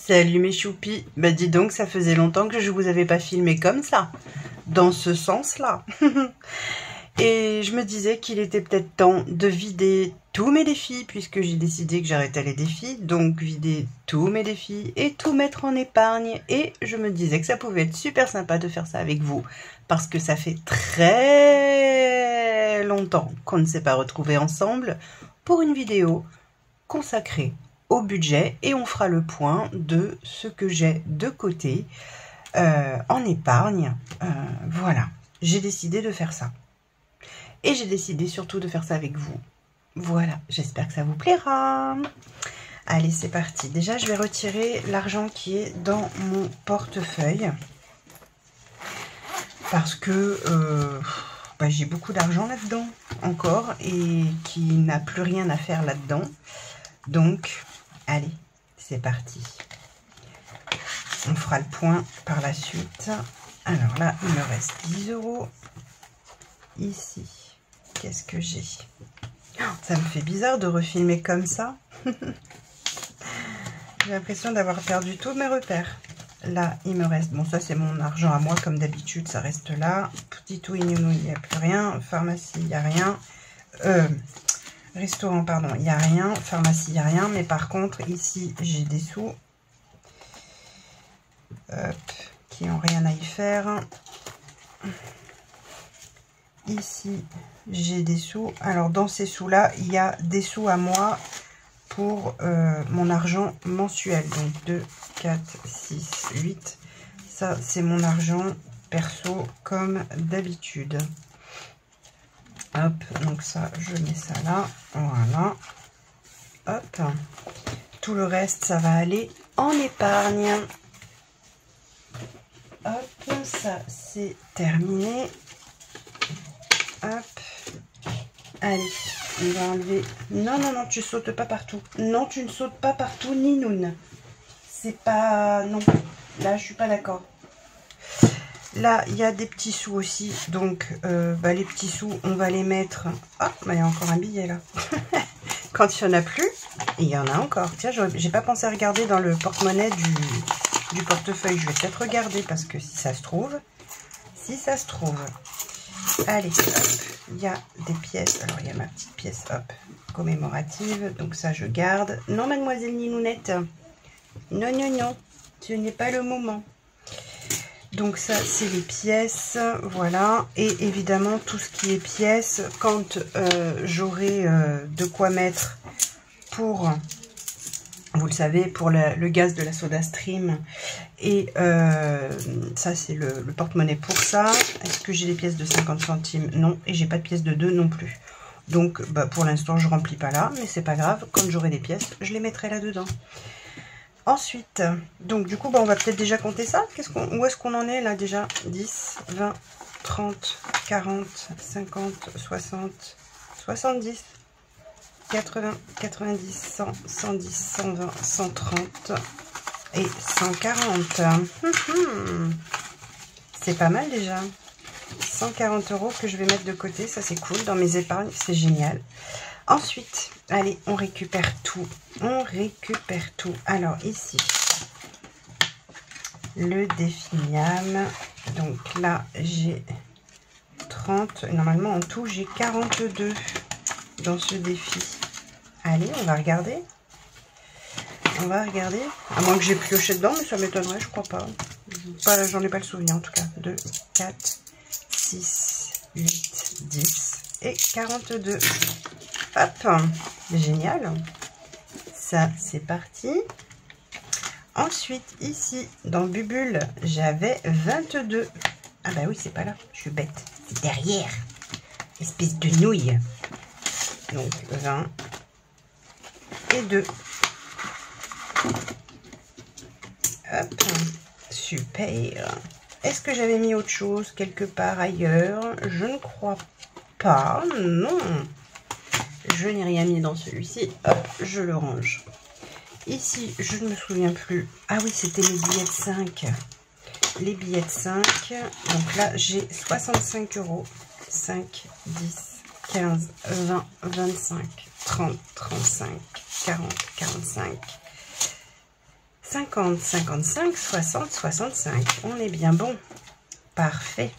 Salut mes choupis, bah dis donc ça faisait longtemps que je vous avais pas filmé comme ça, dans ce sens-là. Et je me disais qu'il était peut-être temps de vider tous mes défis, puisque j'ai décidé que j'arrêtais les défis, donc vider tous mes défis et tout mettre en épargne. Et je me disais que ça pouvait être super sympa de faire ça avec vous, parce que ça fait très longtemps qu'on ne s'est pas retrouvés ensemble pour une vidéo consacrée au budget, et on fera le point de ce que j'ai de côté en épargne. Voilà, j'ai décidé de faire ça. Et j'ai décidé surtout de faire ça avec vous. Voilà, j'espère que ça vous plaira. Allez, c'est parti. Déjà, je vais retirer l'argent qui est dans mon portefeuille. Parce que j'ai beaucoup d'argent là-dedans encore et qui n'a plus rien à faire là-dedans. Donc, allez, c'est parti. On fera le point par la suite. Alors là, il me reste 10 €. Ici, qu'est-ce que j'ai? Ça me fait bizarre de refilmer comme ça. J'ai l'impression d'avoir perdu tous mes repères. Là, il me reste... Bon, ça, c'est mon argent à moi, comme d'habitude. Ça reste là. Petit tout, il n'y a plus rien. Pharmacie, il n'y a rien. Restaurant, pardon, il n'y a rien. Pharmacie, il n'y a rien. Mais par contre, ici, j'ai des sous. Hop, qui n'ont rien à y faire. Ici, j'ai des sous. Alors, dans ces sous-là, il y a des sous à moi pour mon argent mensuel. Donc, 2, 4, 6, 8. Ça, c'est mon argent perso, comme d'habitude. Hop, donc ça, je mets ça là. Voilà. Hop. Tout le reste, ça va aller en épargne. Hop, ça, c'est terminé. Hop. Allez, on va enlever... Non, non, non, tu sautes pas partout. Non, tu ne sautes pas partout, Ninoun. C'est pas... Non, là, je suis pas d'accord. Là, il y a des petits sous aussi. Donc, les petits sous, on va les mettre... Ah, il y a encore un billet, là. Quand il n'y en a plus, il y en a encore. Tiens, j'ai pas pensé à regarder dans le porte-monnaie du portefeuille. Je vais peut-être regarder, parce que si ça se trouve... Allez, hop, il y a des pièces. Alors, il y a ma petite pièce, hop, commémorative. Donc, ça, je garde. Non, mademoiselle Ninounette. Non, non, non. Ce n'est pas le moment. Donc, ça, c'est les pièces. Voilà. Et évidemment, tout ce qui est pièces, quand j'aurai de quoi mettre pour... Vous le savez, pour le gaz de la SodaStream. Et ça, c'est le porte-monnaie pour ça. Est-ce que j'ai des pièces de 50 centimes? Non. Et j'ai pas de pièces de 2 non plus. Donc, pour l'instant, je remplis pas là. Mais c'est pas grave. Quand j'aurai des pièces, je les mettrai là-dedans. Ensuite, donc du coup, on va peut-être déjà compter ça. Où est-ce qu'on en est là déjà? 10, 20, 30, 40, 50, 60, 70... 80, 90, 100, 110, 120, 130 et 140. C'est pas mal déjà. 140 € que je vais mettre de côté, ça c'est cool. Dans mes épargnes, c'est génial. Ensuite, allez, on récupère tout. On récupère tout. Alors ici, le défi Miam. Donc là, j'ai 30. Normalement, en tout, j'ai 42 dans ce défi. Allez, on va regarder. On va regarder. À moins que j'ai pioché dedans, mais ça m'étonnerait, je crois pas. J'en ai pas le souvenir en tout cas. 2, 4, 6, 8, 10 et 42. Hop, génial. Ça, c'est parti. Ensuite, ici, dans Bubule, j'avais 22. Ah bah oui, c'est pas là. Je suis bête. C'est derrière. Espèce de nouille. Donc 20 et 2. Hop, super. Est-ce que j'avais mis autre chose quelque part ailleurs? Je ne crois pas. Non, je n'ai rien mis dans celui-ci. Hop, je le range. Ici, je ne me souviens plus. Ah oui, c'était les billets de 5. Les billets de 5. Donc là, j'ai 65 €. 5, 10, 15, 20, 25, 30, 35, 40, 45, 50, 55, 60, 65. On est bien bon. Parfait.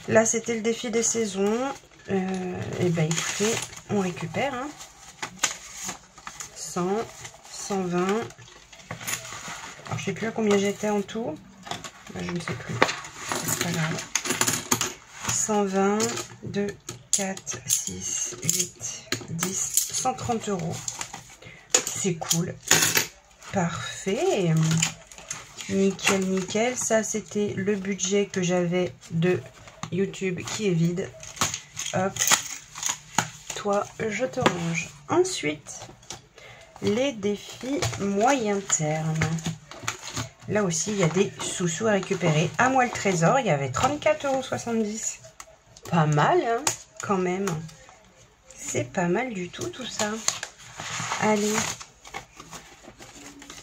Là, c'était le défi des saisons. Et ben écoutez, on récupère. Hein. 100, 120. Alors, je sais plus à combien j'étais en tout. Je ne sais plus. C'est pas grave. 120, 2, 4, 6, 8, 10, 130 euros. C'est cool. Parfait. Nickel, nickel. Ça, c'était le budget que j'avais de YouTube qui est vide. Hop. Toi, je te range. Ensuite, les défis moyen terme. Là aussi, il y a des sous-sous à récupérer. À moi le trésor, il y avait 34,70 €. Pas mal, hein, quand même. C'est pas mal du tout, tout ça. Allez.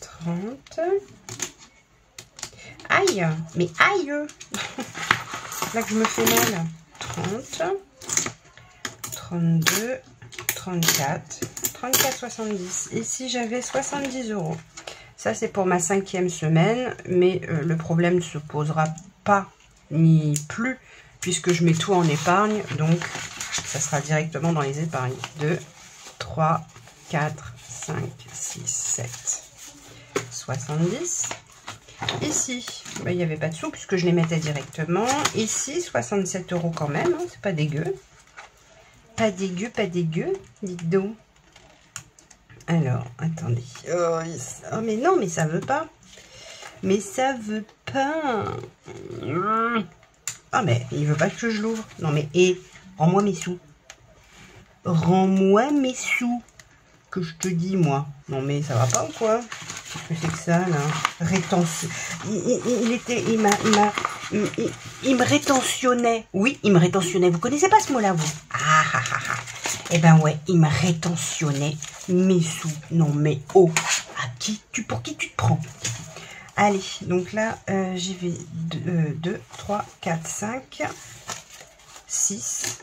30. Aïe, mais aïe. Là que je me fais mal. 30. 32. 34. 34,70. Ici, j'avais 70 €. Ça, c'est pour ma 5e semaine, mais le problème ne se posera pas ni plus, puisque je mets tout en épargne, donc ça sera directement dans les épargnes. 2, 3, 4, 5, 6, 7, 70. Ici, il n'y avait pas de sous, puisque je les mettais directement. Ici, 67 € quand même, hein, c'est pas dégueu. Pas dégueu, pas dégueu, dites donc. Alors, attendez. Oh, mais non, mais ça veut pas. Mais ça veut pas. Ah, mais il veut pas que je l'ouvre. Non, mais, rends-moi mes sous. Rends-moi mes sous. Que je te dis, moi. Non, mais ça va pas ou quoi? Qu'est-ce que c'est que ça, là? Rétention. Il me rétentionnait. Oui, il me rétentionnait. Vous connaissez pas ce mot-là, vous? Ah, ah, ah, ah. Eh ben ouais, il me rétentionnait mes sous. Non, mais oh, pour qui tu te prends? Allez, donc là, j'y vais 2, 3, 4, 5, 6,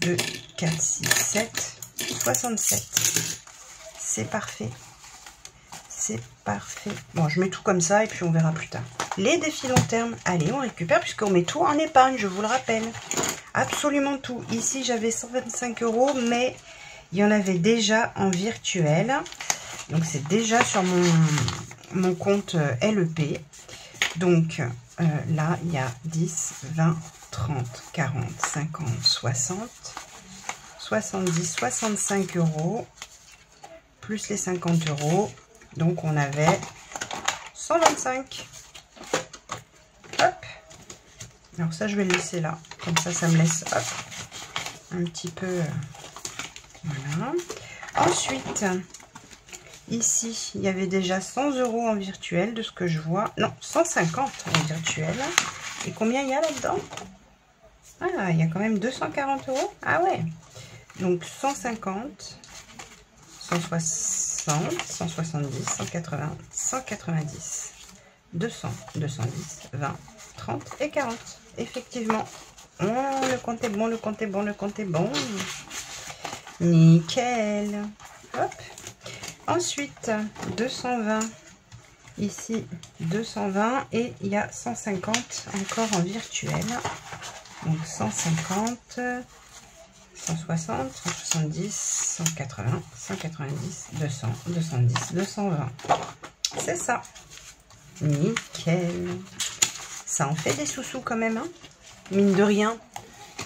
2, 4, 6, 7, 67. C'est parfait. C'est parfait. Bon, je mets tout comme ça et puis on verra plus tard. Les défis long terme, allez, on récupère puisqu'on met tout en épargne, je vous le rappelle. Absolument tout. Ici, j'avais 125 €, mais il y en avait déjà en virtuel. Donc, c'est déjà sur mon compte LEP. Donc, là, il y a 10, 20, 30, 40, 50, 60, 70, 65 €, plus les 50 €. Donc, on avait 125. Hop. Alors ça, je vais le laisser là. Comme ça me laisse, hop, un petit peu... voilà. Ensuite, ici, il y avait déjà 100 € en virtuel, de ce que je vois. Non, 150 en virtuel. Et combien il y a là-dedans? Ah, il y a quand même 240 €. Ah ouais. Donc, 150, 160, 170, 180, 190, 200, 210, 20, 30 et 40. Effectivement. Oh, le compte est bon, le compte est bon, le compte est bon. Nickel. Hop. Ensuite, 220. Ici, 220. Et il y a 150 encore en virtuel. Donc, 150, 160, 170, 180, 190, 200, 210, 220. C'est ça. Nickel. Ça en fait des sous-sous quand même, hein. Mine de rien.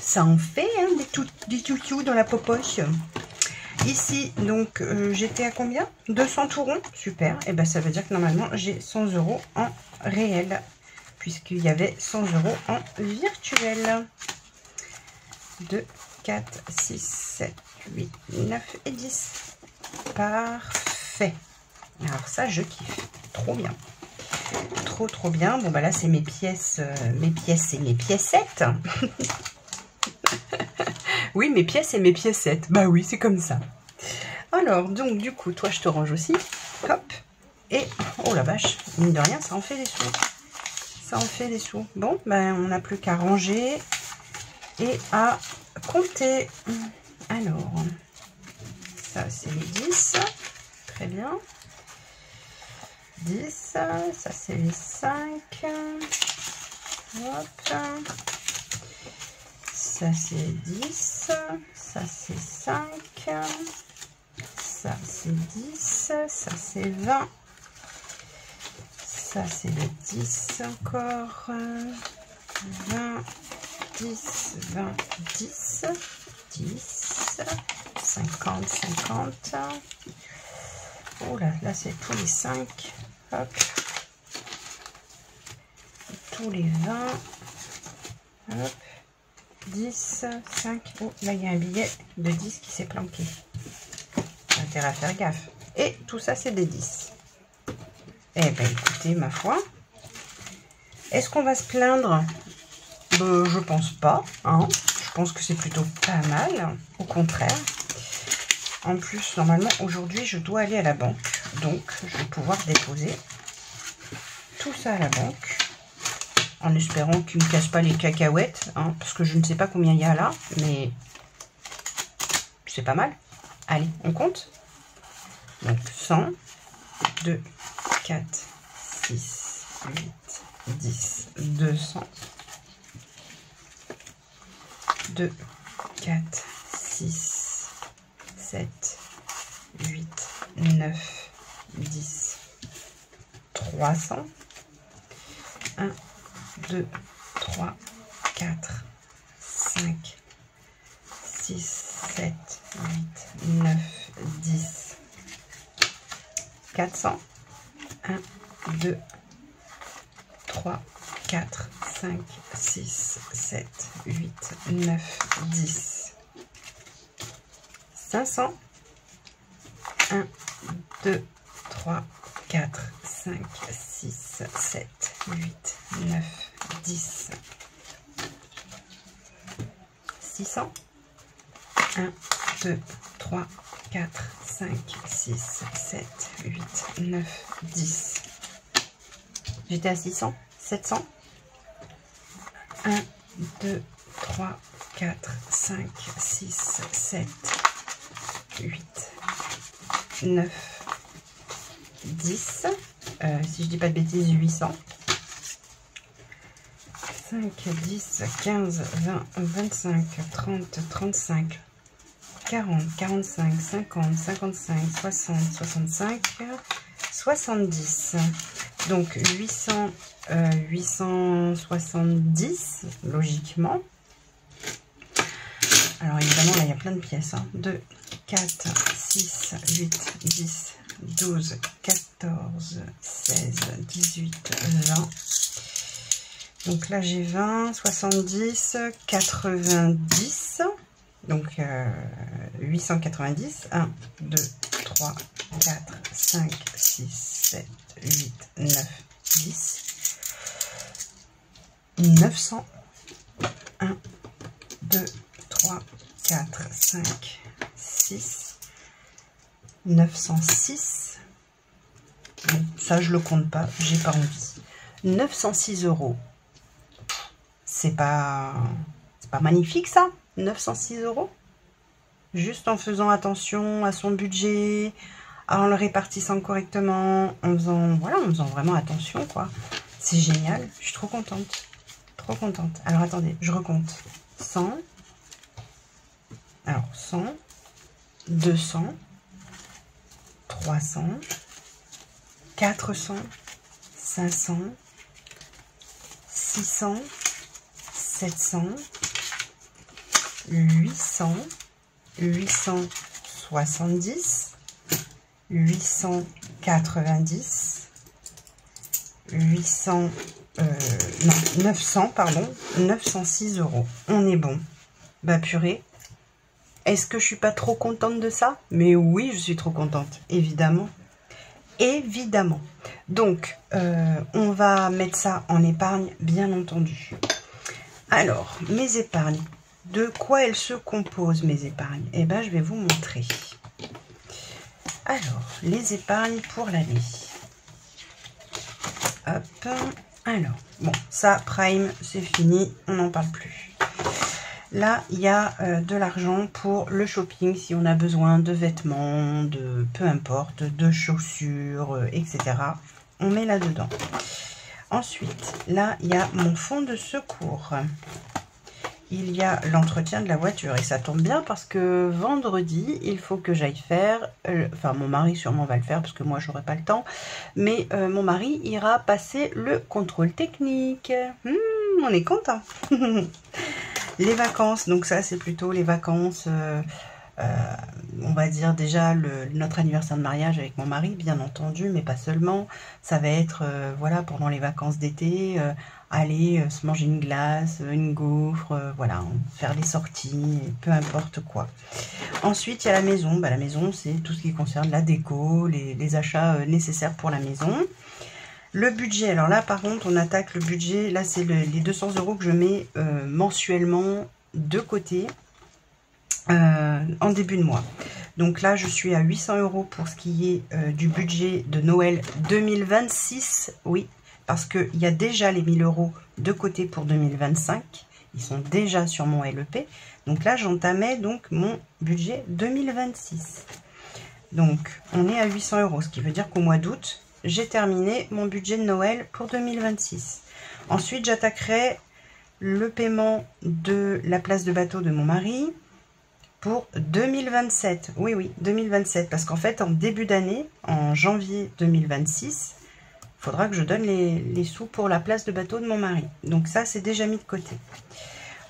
Ça en fait, hein, des toutous dans la popoche. Ici, donc, j'étais à combien? 200 tout rond. Super. Et ben ça veut dire que normalement, j'ai 100 € en réel. Puisqu'il y avait 100 € en virtuel. 2, 4, 6, 7, 8, 9 et 10. Parfait. Alors ça, je kiffe. Trop bien. Trop bien. Bon, bah là, c'est mes pièces et mes piécettes. Oui, mes pièces et mes piécettes. Bah oui, c'est comme ça. Alors, donc, du coup, toi, je te range aussi. Hop. Et, oh la vache, mine de rien, ça en fait des sous. Ça en fait des sous. Bon, ben, on n'a plus qu'à ranger et à compter. Alors, ça, c'est les 10. Très bien. 10, ça c'est les 5, hop, ça c'est 10, ça c'est 5, ça c'est 10, ça c'est 20, ça c'est le 10 encore, 20, 10, 20, 10, 10, 50, 50, oh là, là c'est tous les 5, hop, tous les 20, hop, 10, 5, oh là il y a un billet de 10 qui s'est planqué, j'ai intérêt à faire gaffe, et tout ça c'est des 10. Eh ben écoutez, ma foi, est-ce qu'on va se plaindre? Je pense pas, hein. Je pense que c'est plutôt pas mal, au contraire. En plus, normalement, aujourd'hui, je dois aller à la banque. Donc, je vais pouvoir déposer tout ça à la banque. En espérant qu'ils ne me cassent pas les cacahuètes. Hein, parce que je ne sais pas combien il y a là. Mais c'est pas mal. Allez, on compte. Donc, 100, 2, 4, 6, 8, 10, 200. 2, 4, 6, 7, 8, 9, 10, 300. 1, 2, 3, 4, 5, 6, 7, 8, 9, 10, 400. 1, 2, 3, 4, 5, 6, 7, 8, 9, 10, 500. 1, 2, 3, 4, 5, 6, 7, 8, 9, 10, 600. 1, 2, 3, 4, 5, 6, 7, 8, 9, 10. J'étais à 600, 700. 1, 2, 3, 4, 5, 6, 7, 8, 9, 10. Si je dis pas de bêtises, 800. 5, 10, 15, 20, 25, 30, 35, 40, 45, 50, 55, 60, 65, 70. Donc 800, 870, logiquement. Alors évidemment, là, il y a plein de pièces. Hein. 2, 4, 6, 8, 10, 12, 14, 16, 18, 20. Donc là, j'ai 20, 70, 90. Donc 890. 1, 2, 3, 4, 5, 6, 7, 8, 9, 10. 900. 1, 2, 3, 4, 5, 6. 906. Bon, ça, je le compte pas. J'ai pas envie. 906 €. C'est pas magnifique, ça? 906 €. Juste en faisant attention à son budget, en le répartissant correctement, en faisant, voilà, en faisant vraiment attention, quoi. C'est génial. Je suis trop contente. Trop contente. Alors, attendez, je recompte. 100. Alors, 100. 200. 300. 400. 500. 600. 700. 800. 870. 890. 800. Non, 900, pardon. 906 €. On est bon. Bah purée. Est-ce que je suis pas trop contente de ça? Mais oui, je suis trop contente. Évidemment. Évidemment. Donc, on va mettre ça en épargne, bien entendu. Alors, mes épargnes. De quoi elles se composent, mes épargnes? Eh bien, je vais vous montrer. Alors, les épargnes pour l'année. Hop. Alors, bon, ça, Prime, c'est fini. On n'en parle plus. Là, il y a de l'argent pour le shopping, si on a besoin de vêtements, de peu importe, de chaussures, etc. on met là-dedans. Ensuite, là, il y a mon fonds de secours. Il y a l'entretien de la voiture. Et ça tombe bien parce que vendredi, il faut que j'aille faire... enfin, mon mari sûrement va le faire parce que moi, j'aurai pas le temps. Mais mon mari ira passer le contrôle technique. On est content. Les vacances, donc ça, c'est plutôt les vacances... on va dire déjà notre anniversaire de mariage avec mon mari, bien entendu, mais pas seulement. Ça va être, voilà, pendant les vacances d'été, aller se manger une glace, une gaufre, voilà, faire des sorties, peu importe quoi. Ensuite, il y a la maison. Bah, la maison, c'est tout ce qui concerne la déco, les achats nécessaires pour la maison. Le budget, alors là, par contre, on attaque le budget. Là, c'est les 200 € que je mets mensuellement de côté. En début de mois. Donc là, je suis à 800 € pour ce qui est du budget de Noël 2026. Oui, parce qu'il y a déjà les 1000 € de côté pour 2025. Ils sont déjà sur mon LEP. Donc là, j'entamais donc mon budget 2026. Donc, on est à 800 €, ce qui veut dire qu'au mois d'août, j'ai terminé mon budget de Noël pour 2026. Ensuite, j'attaquerai le paiement de la place de bateau de mon mari pour 2027. Oui, oui, 2027. Parce qu'en fait, en début d'année, en janvier 2026, il faudra que je donne les sous pour la place de bateau de mon mari. Donc ça, c'est déjà mis de côté.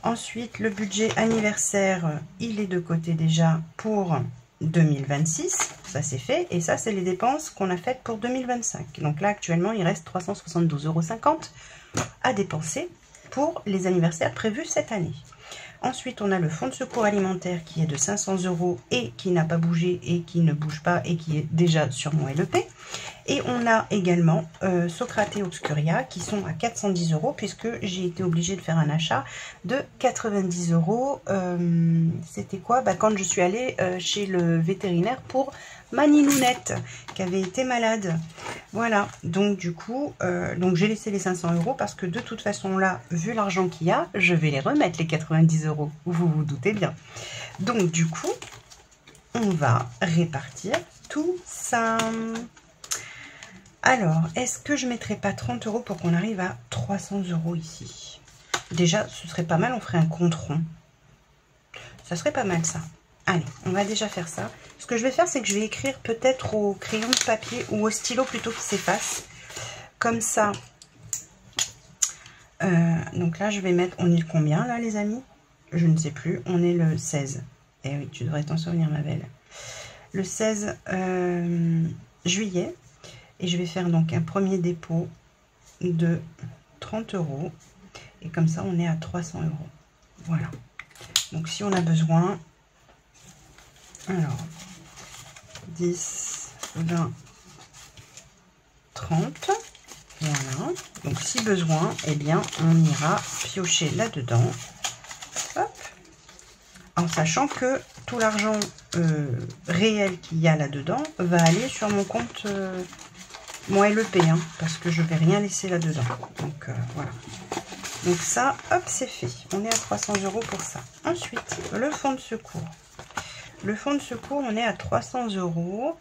Ensuite, le budget anniversaire, il est de côté déjà pour 2026. Ça, c'est fait. Et ça, c'est les dépenses qu'on a faites pour 2025. Donc là, actuellement, il reste 372,50 € à dépenser pour les anniversaires prévus cette année. Ensuite, on a le fonds de secours alimentaire qui est de 500 € et qui n'a pas bougé et qui ne bouge pas et qui est déjà sur mon LEP. Et on a également Socrate et Obscuria qui sont à 410 € puisque j'ai été obligée de faire un achat de 90 €. C'était quoi? Bah, quand je suis allée chez le vétérinaire pour ma ninounette qui avait été malade. Voilà, donc du coup, donc j'ai laissé les 500 € parce que de toute façon là, vu l'argent qu'il y a, je vais les remettre les 90 €. Vous vous doutez bien. Donc du coup, on va répartir tout ça. Alors, est-ce que je ne mettrai pas 30 € pour qu'on arrive à 300 € ici? Déjà, ce serait pas mal, on ferait un compte rond. Ça serait pas mal ça. Allez, on va déjà faire ça. Ce que je vais faire, c'est que je vais écrire peut-être au crayon de papier ou au stylo plutôt qu'il s'efface. Comme ça. Donc là, je vais mettre... On est le combien là, les amis? Je ne sais plus. On est le 16. Eh oui, tu devrais t'en souvenir, ma belle. Le 16 juillet. Et je vais faire donc un premier dépôt de 30 €. Et comme ça, on est à 300 €. Voilà. Donc, si on a besoin... Alors, 10, 20, 30. Voilà. Donc, si besoin, eh bien, on ira piocher là-dedans. Hop. En sachant que tout l'argent réel qu'il y a là-dedans va aller sur mon compte... mon LEP, hein, parce que je vais rien laisser là-dedans. Donc, voilà. Donc ça, hop, c'est fait. On est à 300 € pour ça. Ensuite, le fonds de secours. Le fonds de secours, on est à 300 €.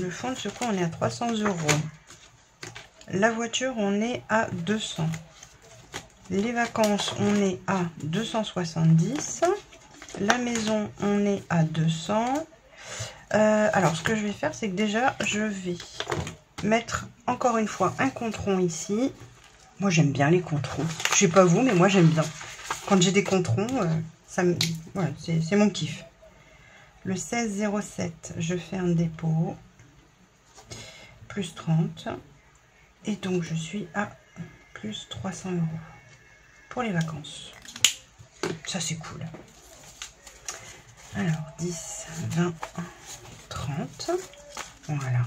Le fonds de secours, on est à 300 €. La voiture, on est à 200. Les vacances, on est à 270. La maison, on est à 200. Alors, ce que je vais faire, c'est que déjà, je vais mettre encore une fois un compte rond ici. Moi, j'aime bien les comptes ronds. Je sais pas vous, mais moi, j'aime bien. Quand j'ai des comptes ronds, voilà, c'est mon kiff. Le 16,07, je fais un dépôt. Plus 30. Et donc, je suis à plus 300 € pour les vacances. Ça, c'est cool. Alors, 10, 20, 30. Voilà.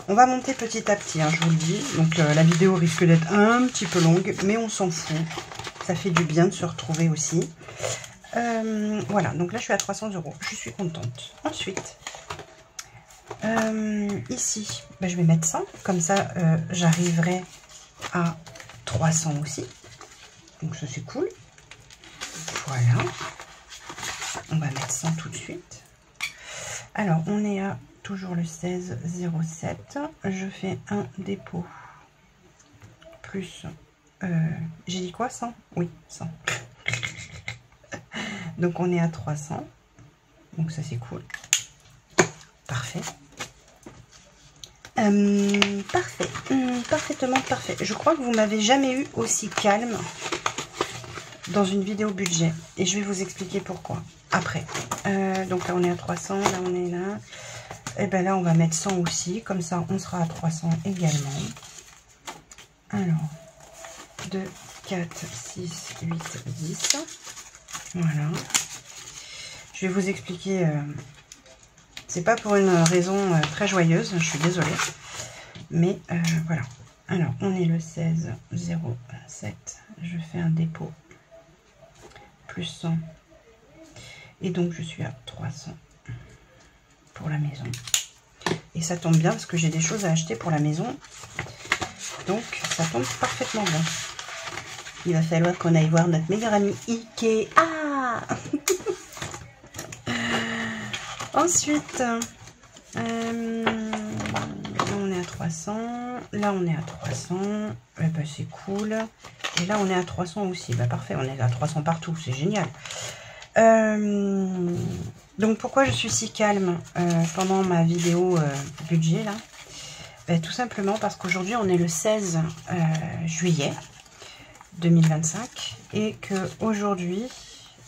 On va monter petit à petit, hein, je vous le dis. Donc, la vidéo risque d'être un petit peu longue, mais on s'en fout. Ça fait du bien de se retrouver aussi. Voilà, donc là, je suis à 300 €. Je suis contente. Ensuite, ici, ben, je vais mettre 100. Comme ça, j'arriverai à 300 aussi. Donc, ça, c'est cool. Voilà. On va mettre 100 tout de suite. Alors, on est à toujours le 16,07. Je fais un dépôt plus... j'ai dit quoi, 100? Oui, 100. Donc on est à 300. Donc ça c'est cool. Parfait. Parfait. Parfaitement parfait. Je crois que vous m'avez jamais eu aussi calme dans une vidéo budget. Et je vais vous expliquer pourquoi. Après. Donc là on est à 300. Là on est là. Et bien là on va mettre 100 aussi. Comme ça on sera à 300 également. Alors. 2, 4, 6, 8, 10. Voilà. Je vais vous expliquer. C'est pas pour une raison très joyeuse, je suis désolée. Mais voilà. Alors, on est le 16,07. Je fais un dépôt. Plus 100. Et donc, je suis à 300 pour la maison. Et ça tombe bien parce que j'ai des choses à acheter pour la maison. Donc, ça tombe parfaitement bien. Il va falloir qu'on aille voir notre meilleur ami Ikea. Ensuite, là on est à 300. Là on est à 300. Eh ben, c'est cool. Et là on est à 300 aussi. Bah, parfait, on est à 300 partout. C'est génial. Donc pourquoi je suis si calme pendant ma vidéo budget là? Ben, tout simplement parce qu'aujourd'hui on est le 16 juillet 2025 et que aujourd'hui,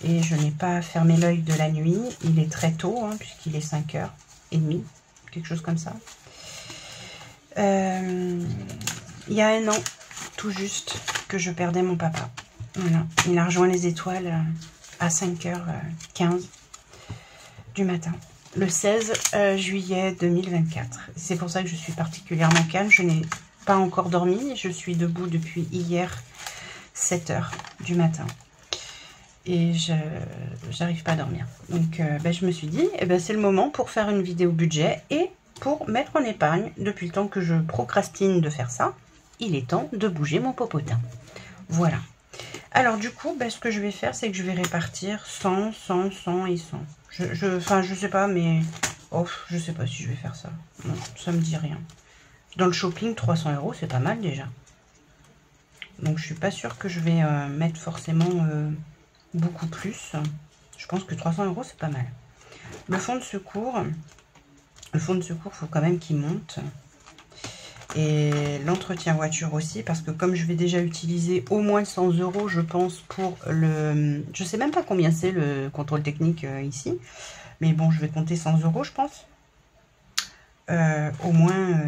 et je n'ai pas fermé l'œil de la nuit, il est très tôt hein, puisqu'il est 5h30, quelque chose comme ça. Il y a un an tout juste que je perdais mon papa. Voilà, il a rejoint les étoiles à 5h15 du matin, le 16 juillet 2024. C'est pour ça que je suis particulièrement calme. Je n'ai pas encore dormi, je suis debout depuis hier 7h du matin et j'arrive pas à dormir. Donc ben, je me suis dit ben, c'est le moment pour faire une vidéo budget et pour mettre en épargne. Depuis le temps que je procrastine de faire ça, il est temps de bouger mon popotin. Voilà. Alors du coup ben, ce que je vais faire, c'est que je vais répartir 100, 100, 100 et 100. Enfin je sais pas, mais oh, je sais pas si je vais faire ça. Non, ça me dit rien. Dans le shopping, 300 €, c'est pas mal déjà. Donc je suis pas sûre que je vais mettre forcément beaucoup plus. Je pense que 300 € c'est pas mal. Le fonds de secours, faut quand même qu'il monte. Et l'entretien voiture aussi, parce que comme je vais déjà utiliser au moins 100 €, je pense, pour le... Je sais même pas combien c'est le contrôle technique ici. Mais bon, je vais compter 100 €, je pense. Au moins,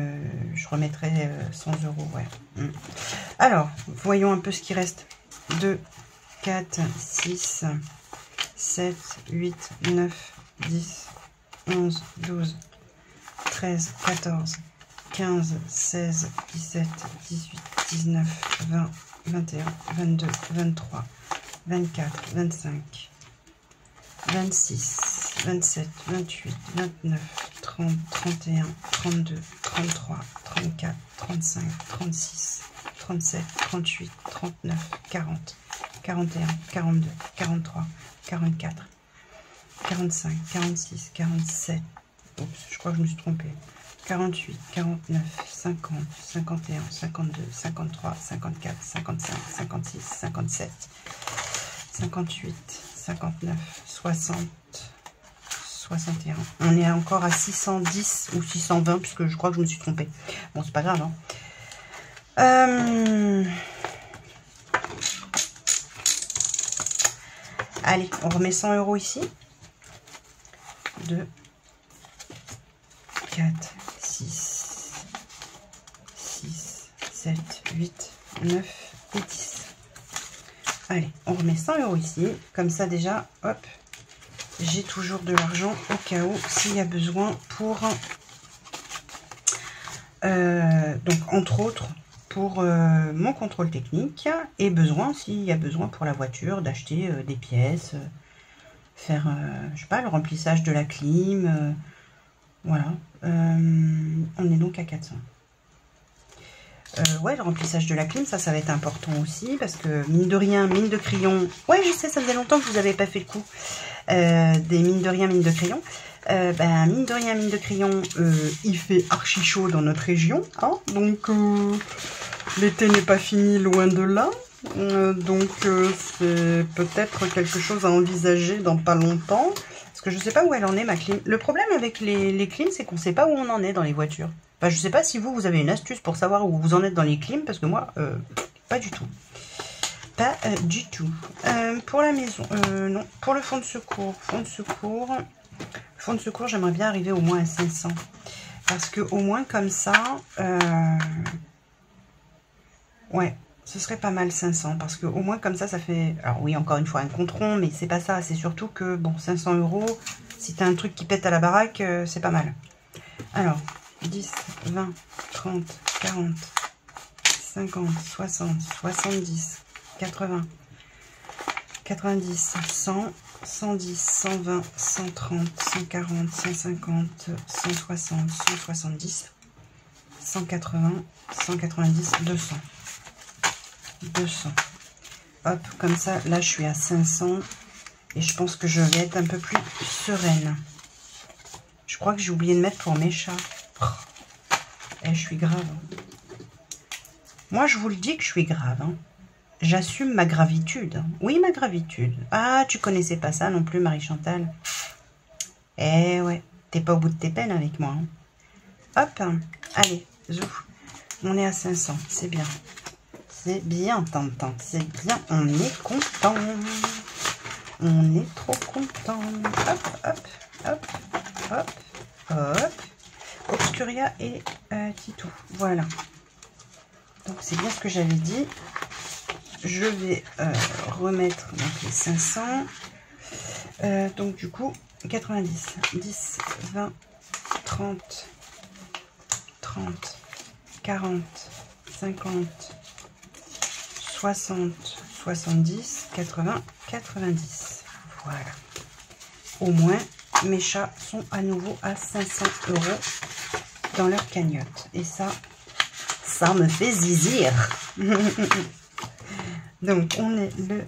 je remettrai 100 €, ouais. Alors, voyons un peu ce qui reste. 2, 4, 6, 7, 8, 9, 10, 11, 12, 13, 14, 15, 16, 17, 18, 19, 20, 21, 22, 23, 24, 25, 26, 27, 28, 29, 30, 31, 32, 33, 34, 35, 36, 37, 38, 39, 40, 41, 42, 43, 44, 45, 46, 47. Oups, je crois que je me suis trompée. 48, 49, 50, 51, 52, 53, 54, 55, 56, 57, 58, 59, 60, 61. On est encore à 610 ou 620 puisque je crois que je me suis trompée. Bon, c'est pas grave. Hein. Allez, on remet 100 € ici. 2, 4, 6, 6, 7, 8, 9 et 10. Allez, on remet 100 € ici. Comme ça, déjà, hop, j'ai toujours de l'argent au cas où s'il y a besoin pour... donc, entre autres, pour mon contrôle technique et besoin, s'il y a besoin pour la voiture, d'acheter des pièces, faire, je sais pas, le remplissage de la clim, voilà. On est donc à 400. Ouais, le remplissage de la clim, ça va être important aussi, parce que mine de rien, mine de crayon, ouais, je sais, ça faisait longtemps que vous n'avez pas fait le coup, des mines de rien, mine de crayon, Ben, mine de rien, mine de crayon, il fait archi chaud dans notre région. Hein, donc, l'été n'est pas fini, loin de là. Donc, c'est peut-être quelque chose à envisager dans pas longtemps. Parce que je ne sais pas où elle en est, ma clim. Le problème avec les clims, c'est qu'on ne sait pas où on en est dans les voitures. Enfin, je ne sais pas si vous avez une astuce pour savoir où vous en êtes dans les clims. Parce que moi, pas du tout. Pas du tout. Pour la maison, non. Pour le fond de secours. Fond de secours, j'aimerais bien arriver au moins à 500. Parce que au moins comme ça, ouais, ce serait pas mal 500. Parce que au moins comme ça fait... Alors oui, encore une fois, un compte rond, mais c'est pas ça. C'est surtout que, bon, 500 €, si t'as un truc qui pète à la baraque, c'est pas mal. Alors, 10, 20, 30, 40, 50, 60, 70, 80, 90, 100... 110, 120, 130, 140, 150, 160, 170, 180, 190, 200. 200. Hop, comme ça, là, je suis à 500. Et je pense que je vais être un peu plus sereine. Je crois que j'ai oublié de mettre pour mes chats. Et je suis grave. Moi, je vous le dis que je suis grave, hein. J'assume ma gravitude. Oui, ma gravitude. Ah, tu connaissais pas ça non plus, Marie-Chantal. Eh ouais, t'es pas au bout de tes peines avec moi. Hein. Hop, allez, zouf. On est à 500, c'est bien. C'est bien, Tintin, c'est bien. On est content. On est trop content. Hop, hop, hop, hop, hop. Obscuria et Titou. Voilà. Donc, c'est bien ce que j'avais dit. Je vais remettre donc, les 500. Donc du coup, 90, 10, 20, 30, 30, 40, 50, 60, 70, 80, 90. Voilà. Au moins, mes chats sont à nouveau à 500 € dans leur cagnotte. Et ça me fait zizir. Donc, on est le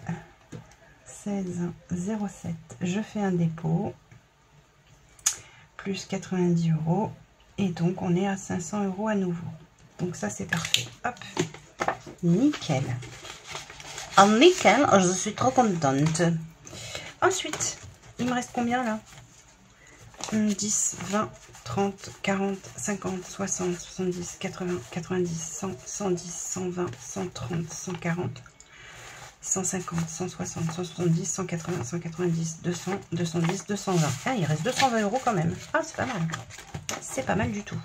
16,07. Je fais un dépôt. Plus 90 €. Et donc, on est à 500 € à nouveau. Donc, ça, c'est parfait. Hop. Nickel. Ah, nickel. Je suis trop contente. Ensuite, il me reste combien, là? 10, 20, 30, 40, 50, 60, 70, 80, 90, 100, 110, 120, 130, 140... 150, 160, 170, 180, 190, 200, 210, 220. Ah, il reste 220 € quand même. Ah, c'est pas mal. C'est pas mal du tout.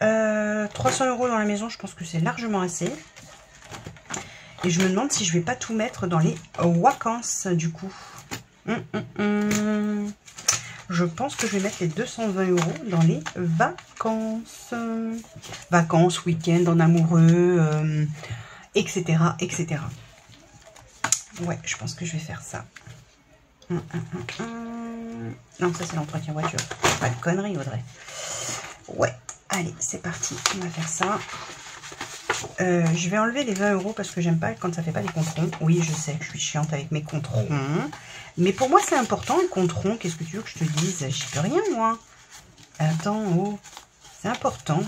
300 € dans la maison, je pense que c'est largement assez. Et je me demande si je vais pas tout mettre dans les vacances, du coup. Je pense que je vais mettre les 220 € dans les vacances. Vacances, week-end, en amoureux, etc., etc. Ouais, je pense que je vais faire ça. Non, ça c'est l'entretien voiture. Pas de conneries, Audrey. Ouais, allez, c'est parti. On va faire ça. Je vais enlever les 20 € parce que j'aime pas quand ça fait pas des comptes ronds. Oui, je sais que je suis chiante avec mes comptes ronds. Mais pour moi, c'est important, un compte rond. Qu'est-ce que tu veux que je te dise? J'y peux rien, moi. Attends, oh. C'est important.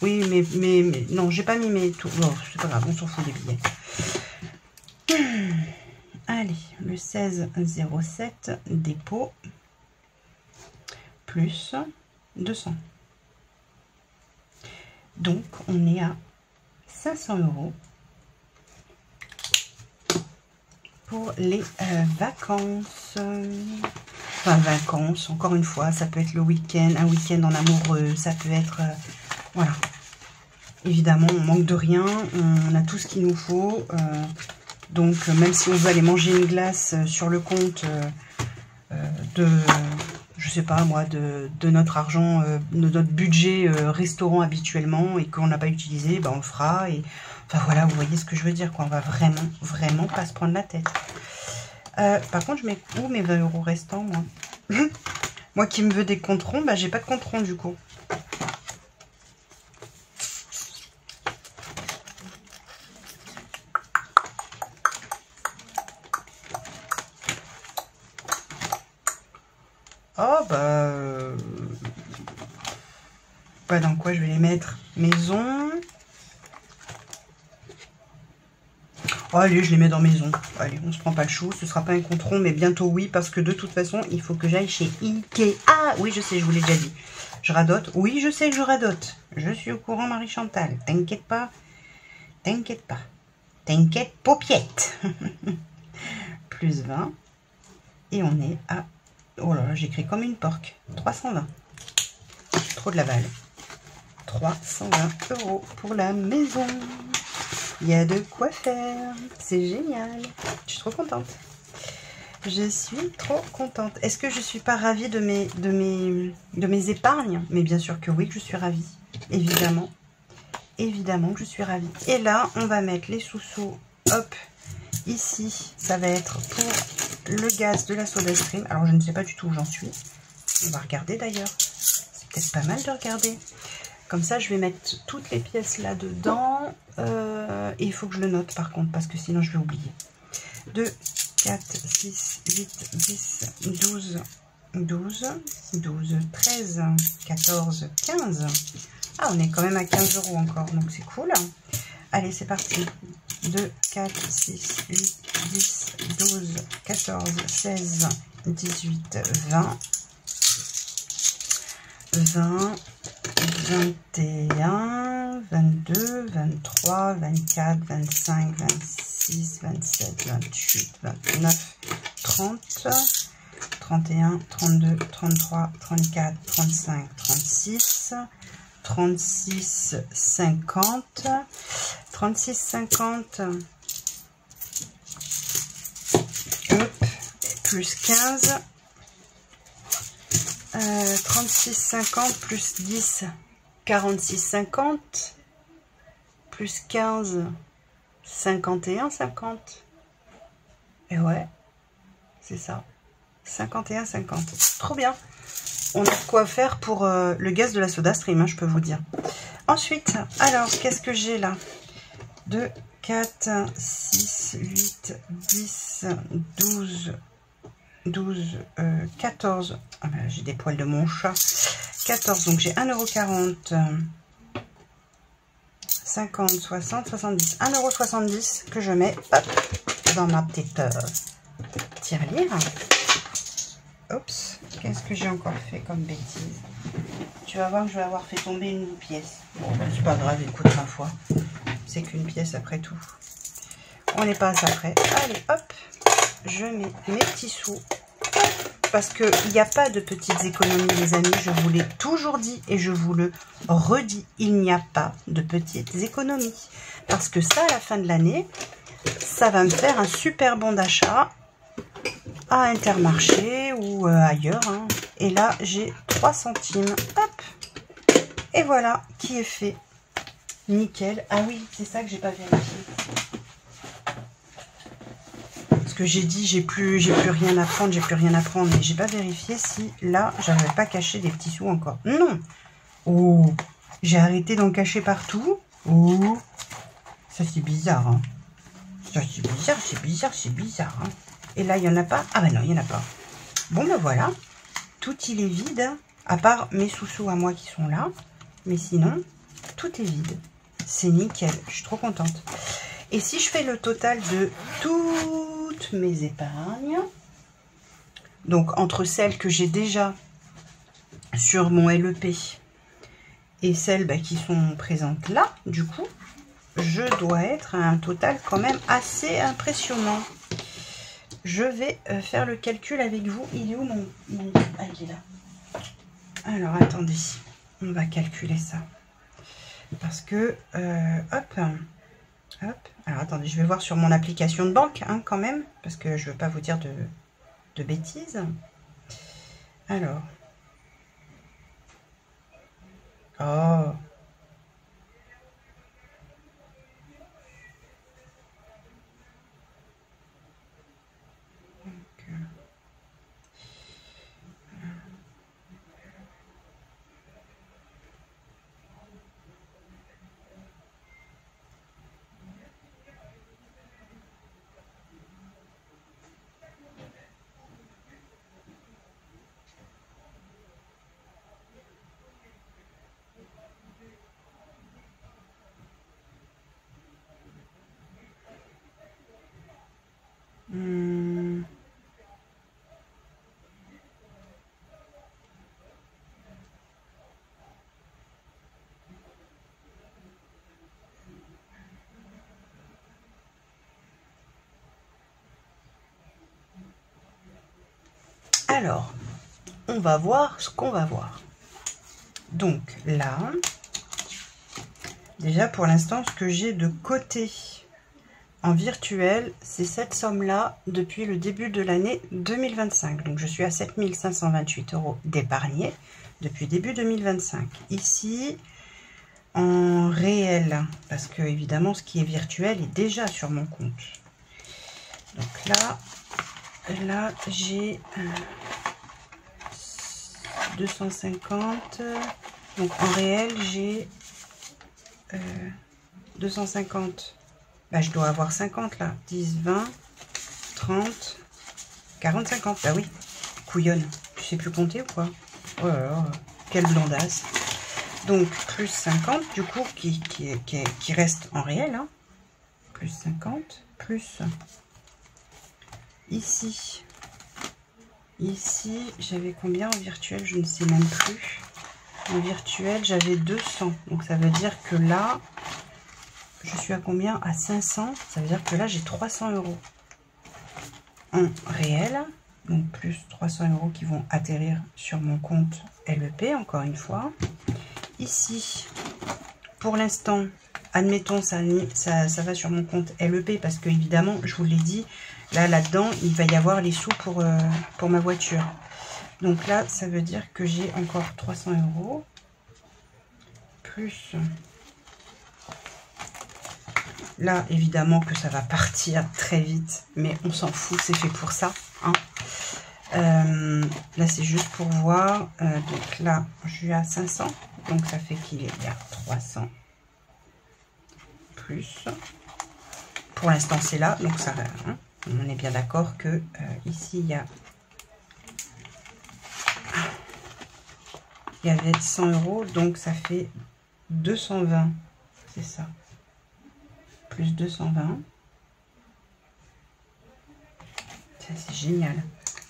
Oui, mais non, j'ai pas mis mes tout. Oh, c'est pas grave, on s'en fout des billets. Allez, le 16,07 dépôt plus 200. Donc, on est à 500 € pour les vacances. Enfin, vacances, encore une fois, ça peut être le week-end, un week-end en amoureux, ça peut être... voilà. Évidemment, on manque de rien, on a tout ce qu'il nous faut. Donc, même si on veut aller manger une glace sur le compte je sais pas moi, de notre argent, de notre budget restaurant habituellement et qu'on n'a pas utilisé, ben on le fera. Et enfin voilà, vous voyez ce que je veux dire, quoi. On va vraiment, vraiment pas se prendre la tête. Par contre, je mets où mes 20 € restants, moi? Moi qui me veux des comptes ronds, bah j'ai pas de compte rond du coup. Oh, bah, dans quoi je vais les mettre? Maison. Oh, allez, je les mets dans maison. Allez, on se prend pas le chou. Ce sera pas un compte rond, mais bientôt oui, parce que de toute façon, il faut que j'aille chez Ikea. Ah, oui, je sais, je vous l'ai déjà dit. Je radote. Oui, je sais que je radote. Je suis au courant, Marie-Chantal. T'inquiète pas. T'inquiète pas. T'inquiète, paupiette. Plus 20. Et on est à... Oh là là, j'écris comme une porque. 320. Trop de la balle. 320 € pour la maison. Il y a de quoi faire. C'est génial. Je suis trop contente. Je suis trop contente. Est-ce que je suis pas ravie de mes épargnes? Mais bien sûr que oui, que je suis ravie. Évidemment. Évidemment que je suis ravie. Et là, on va mettre les sous-sous. Hop. Ici, ça va être pour le gaz de la SodaStream. Alors, je ne sais pas du tout où j'en suis. On va regarder d'ailleurs. C'est peut-être pas mal de regarder. Comme ça, je vais mettre toutes les pièces là-dedans. Et il faut que je le note par contre, parce que sinon je vais oublier. 2, 4, 6, 8, 10, 12, 12, 12, 13, 14, 15. Ah, on est quand même à 15 € encore, donc c'est cool. Allez, c'est parti. 2, 4, 6, 8, 10, 12, 14, 16, 18, 20. 20, 21, 22, 23, 24, 25, 26, 27, 28, 29, 30, 31, 32, 33, 34, 35, 36, 36, 50, 36, 50, hop, plus 15, 36, 50 plus 10, 46, 50 plus 15, 51, 50. Et ouais, c'est ça. 51, 50. Trop bien. On a de quoi faire pour le gaz de la SodaStream, hein, je peux vous dire. Ensuite, alors, qu'est-ce que j'ai là? 2, 4, 6, 8, 10, 12, 12, 14. Ah ben, j'ai des poils de mon chat. 14, donc j'ai 1,40 €. 50, 60, 70. 1,70 € que je mets hop, dans ma petite tirelire. Oups, qu'est-ce que j'ai encore fait comme bêtise? Tu vas voir que je vais avoir fait tomber une pièce. Bon, ben, c'est pas grave, écoute, ma foi. C'est qu'une pièce après tout. On n'est pas à ça près. Allez, hop, je mets mes petits sous. Parce qu'il n'y a pas de petites économies, les amis. Je vous l'ai toujours dit et je vous le redis. Il n'y a pas de petites économies. Parce que ça, à la fin de l'année, ça va me faire un super bon d'achat à Intermarché ou ailleurs. Hein. Et là, j'ai 3 centimes. Hop. Et voilà, qui est fait. Nickel. Ah oui, c'est ça que j'ai pas vérifié. Que j'ai dit j'ai plus rien à prendre, mais j'ai pas vérifié si là j'avais pas caché des petits sous encore. Non. Oh, j'ai arrêté d'en cacher partout. Oh, ça c'est bizarre, hein. Ça c'est bizarre, hein. Et là il y en a pas. Ah ben non, il y en a pas. Bon ben voilà, tout il est vide, à part mes sous-sous à moi qui sont là, mais sinon tout est vide. C'est nickel, je suis trop contente. Et si je fais le total de toutes mes épargnes, donc entre celles que j'ai déjà sur mon LEP et celles qui sont présentes là, du coup, je dois être à un total quand même assez impressionnant. Je vais faire le calcul avec vous. Il est où mon... Ah, il est là. Alors, attendez. On va calculer ça. Parce que... hop. Hop. Alors, attendez. Je vais voir sur mon application de banque, hein, quand même. Parce que je ne veux pas vous dire de bêtises. Alors. Oh. Alors, on va voir ce qu'on va voir. Donc là, déjà pour l'instant, ce que j'ai de côté en virtuel, c'est cette somme-là depuis le début de l'année 2025. Donc je suis à 7 528 € d'épargnés depuis début 2025. Ici, en réel, parce que évidemment ce qui est virtuel est déjà sur mon compte. Donc là j'ai 250. Donc en réel j'ai 250. Bah, je dois avoir 50 là. 10, 20, 30, 40, 50. Bah oui, couillonne. Tu sais plus compter ou quoi? Oh là là, quelle blondasse. Donc, plus 50, du coup, qui reste en réel. Hein. Plus 50, plus... Ici, j'avais combien en virtuel? Je ne sais même plus. En virtuel, j'avais 200. Donc, ça veut dire que là... Je suis à combien? À 500. Ça veut dire que là, j'ai 300 € en réel. Donc, plus 300 € qui vont atterrir sur mon compte LEP, encore une fois. Ici, pour l'instant, admettons, ça va sur mon compte LEP parce que, évidemment, je vous l'ai dit, là-dedans, il va y avoir les sous pour ma voiture. Donc là, ça veut dire que j'ai encore 300 € plus... Là, évidemment que ça va partir très vite, mais on s'en fout, c'est fait pour ça. Hein. Là, c'est juste pour voir. Donc là, je suis à 500. Donc, ça fait qu'il y a 300 plus. Pour l'instant, c'est là. Donc, ça va. Hein. On est bien d'accord que ici, il y avait 100 €. Donc, ça fait 220. C'est ça. Plus 220. C'est génial.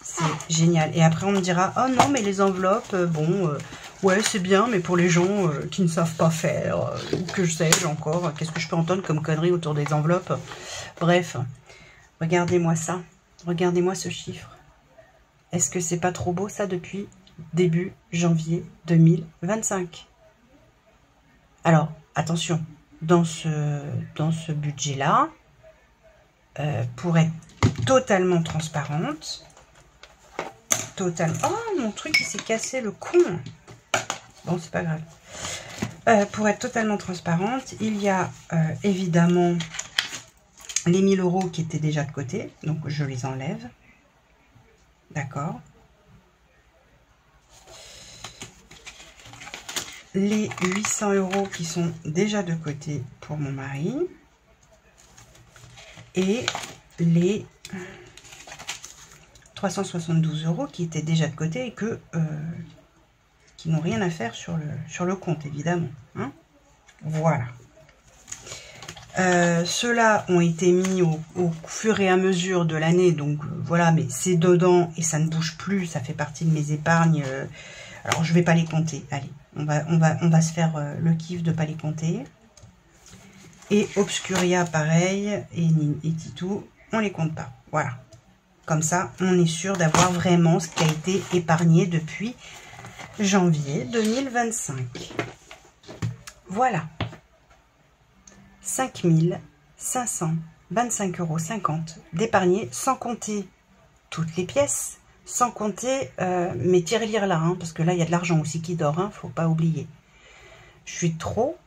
C'est génial. Et après, on me dira, oh non, mais les enveloppes, bon, ouais, c'est bien, mais pour les gens qui ne savent pas faire, ou que je sais encore, qu'est-ce que je peux entendre comme conneries autour des enveloppes? Bref, regardez-moi ça. Regardez-moi ce chiffre. Est-ce que c'est pas trop beau, ça, depuis début janvier 2025? Alors, attention. Dans ce budget-là, pour être totalement transparente, Oh, mon truc, il s'est cassé, le con. Bon, c'est pas grave. Pour être totalement transparente, il y a évidemment les 1000 € qui étaient déjà de côté, donc je les enlève. D'accord. Les 800 € qui sont déjà de côté pour mon mari. Et les 372 € qui étaient déjà de côté et qui n'ont rien à faire sur le compte, évidemment. Hein. Voilà. Ceux-là ont été mis au fur et à mesure de l'année. Donc, voilà, mais c'est dedans et ça ne bouge plus. Ça fait partie de mes épargnes. Alors, je ne vais pas les compter. Allez. On va se faire le kiff de ne pas les compter. Et Obscuria, pareil. Et Titou, on les compte pas. Voilà. Comme ça, on est sûr d'avoir vraiment ce qui a été épargné depuis janvier 2025. Voilà. 5 525,50 € d'épargné, sans compter toutes les pièces. Sans compter mes tirelires là, hein, parce que là, il y a de l'argent aussi qui dort, hein, faut pas oublier. Je suis trop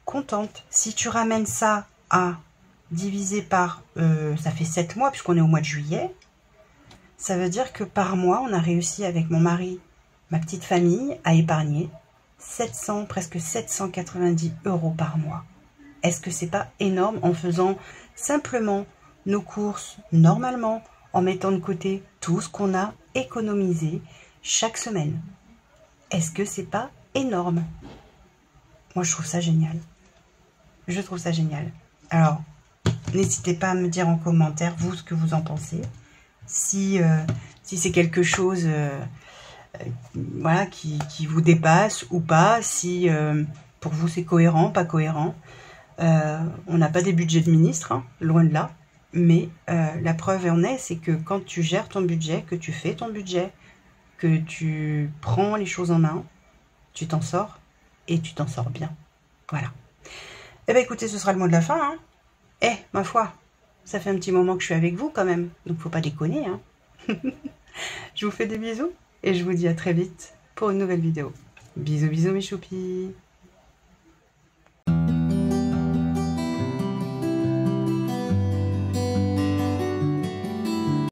contente. Si tu ramènes ça à diviser par... ça fait 7 mois, puisqu'on est au mois de juillet. Ça veut dire que par mois, on a réussi avec mon mari, ma petite famille, à épargner 700, presque 790 € par mois. Est-ce que c'est pas énorme en faisant simplement nos courses normalement, en mettant de côté tout ce qu'on a économisé chaque semaine? Est-ce que c'est pas énorme? Moi, je trouve ça génial. Je trouve ça génial. Alors, n'hésitez pas à me dire en commentaire, vous, ce que vous en pensez. Si c'est quelque chose voilà, qui vous dépasse ou pas. Si pour vous, c'est cohérent, pas cohérent. On n'a pas des budgets de ministre, hein, loin de là. Mais la preuve en est, c'est que quand tu gères ton budget, que tu fais ton budget, que tu prends les choses en main, tu t'en sors et tu t'en sors bien. Voilà. Eh bien écoutez, ce sera le mot de la fin. Hein. Eh, ma foi, ça fait un petit moment que je suis avec vous quand même, donc faut pas déconner. Hein. Je vous fais des bisous et je vous dis à très vite pour une nouvelle vidéo. Bisous, bisous mes choupis.